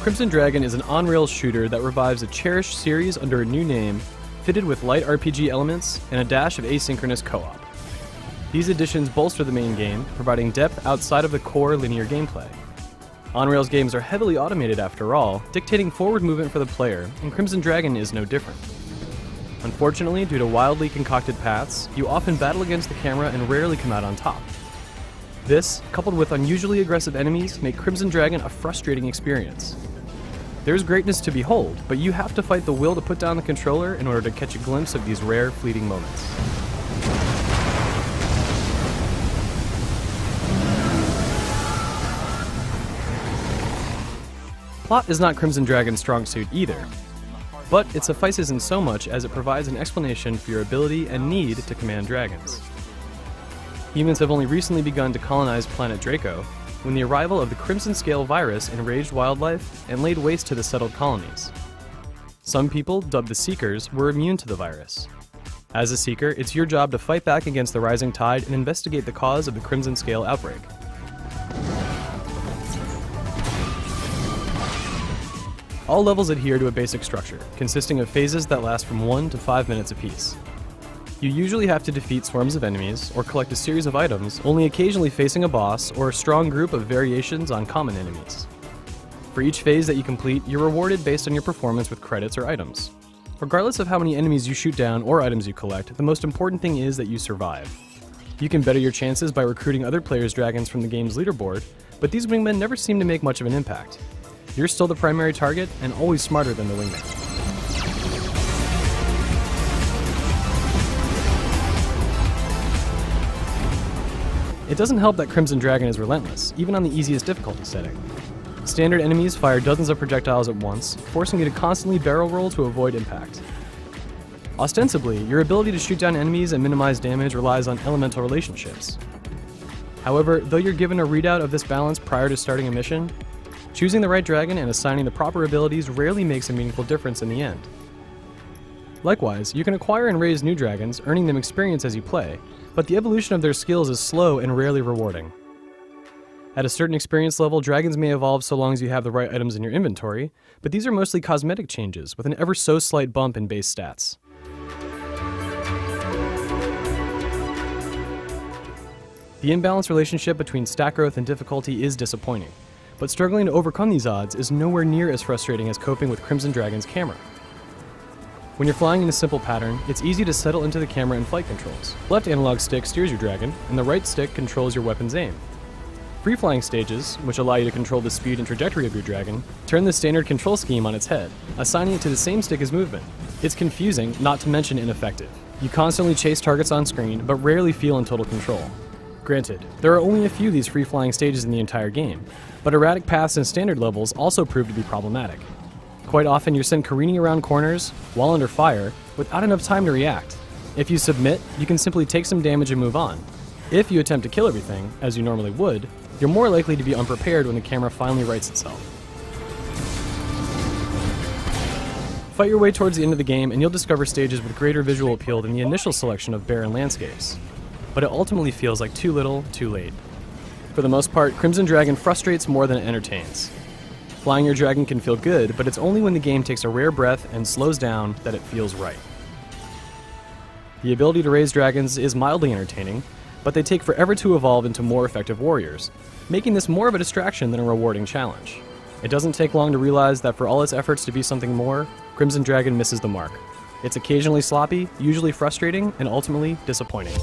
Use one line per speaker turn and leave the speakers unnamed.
Crimson Dragon is an on-rails shooter that revives a cherished series under a new name, fitted with light RPG elements and a dash of asynchronous co-op. These additions bolster the main game, providing depth outside of the core linear gameplay. On-rails games are heavily automated after all, dictating forward movement for the player, and Crimson Dragon is no different. Unfortunately, due to wildly concocted paths, you often battle against the camera and rarely come out on top. This, coupled with unusually aggressive enemies, make Crimson Dragon a frustrating experience. There's greatness to behold, but you have to fight the will to put down the controller in order to catch a glimpse of these rare, fleeting moments. Plot is not Crimson Dragon's strong suit either, but it suffices in so much as it provides an explanation for your ability and need to command dragons. Humans have only recently begun to colonize planet Draco, when the arrival of the Crimson Scale virus enraged wildlife and laid waste to the settled colonies. Some people, dubbed the Seekers, were immune to the virus. As a Seeker, it's your job to fight back against the rising tide and investigate the cause of the Crimson Scale outbreak. All levels adhere to a basic structure, consisting of phases that last from 1 to 5 minutes apiece. You usually have to defeat swarms of enemies or collect a series of items, only occasionally facing a boss or a strong group of variations on common enemies. For each phase that you complete, you're rewarded based on your performance with credits or items. Regardless of how many enemies you shoot down or items you collect, the most important thing is that you survive. You can better your chances by recruiting other players' dragons from the game's leaderboard, but these wingmen never seem to make much of an impact. You're still the primary target and always smarter than the wingman. It doesn't help that Crimson Dragon is relentless, even on the easiest difficulty setting. Standard enemies fire dozens of projectiles at once, forcing you to constantly barrel roll to avoid impact. Ostensibly, your ability to shoot down enemies and minimize damage relies on elemental relationships. However, though you're given a readout of this balance prior to starting a mission, choosing the right dragon and assigning the proper abilities rarely makes a meaningful difference in the end. Likewise, you can acquire and raise new dragons, earning them experience as you play, but the evolution of their skills is slow and rarely rewarding. At a certain experience level, dragons may evolve so long as you have the right items in your inventory, but these are mostly cosmetic changes with an ever so slight bump in base stats. The imbalanced relationship between stat growth and difficulty is disappointing, but struggling to overcome these odds is nowhere near as frustrating as coping with Crimson Dragon's camera. When you're flying in a simple pattern, it's easy to settle into the camera and flight controls. The left analog stick steers your dragon, and the right stick controls your weapon's aim. Free-flying stages, which allow you to control the speed and trajectory of your dragon, turn the standard control scheme on its head, assigning it to the same stick as movement. It's confusing, not to mention ineffective. You constantly chase targets on screen, but rarely feel in total control. Granted, there are only a few of these free-flying stages in the entire game, but erratic paths and standard levels also prove to be problematic. Quite often, you're sent careening around corners, while under fire, without enough time to react. If you submit, you can simply take some damage and move on. If you attempt to kill everything, as you normally would, you're more likely to be unprepared when the camera finally rights itself. Fight your way towards the end of the game and you'll discover stages with greater visual appeal than the initial selection of barren landscapes. But it ultimately feels like too little, too late. For the most part, Crimson Dragon frustrates more than it entertains. Flying your dragon can feel good, but it's only when the game takes a rare breath and slows down that it feels right. The ability to raise dragons is mildly entertaining, but they take forever to evolve into more effective warriors, making this more of a distraction than a rewarding challenge. It doesn't take long to realize that for all its efforts to be something more, Crimson Dragon misses the mark. It's occasionally sloppy, usually frustrating, and ultimately disappointing.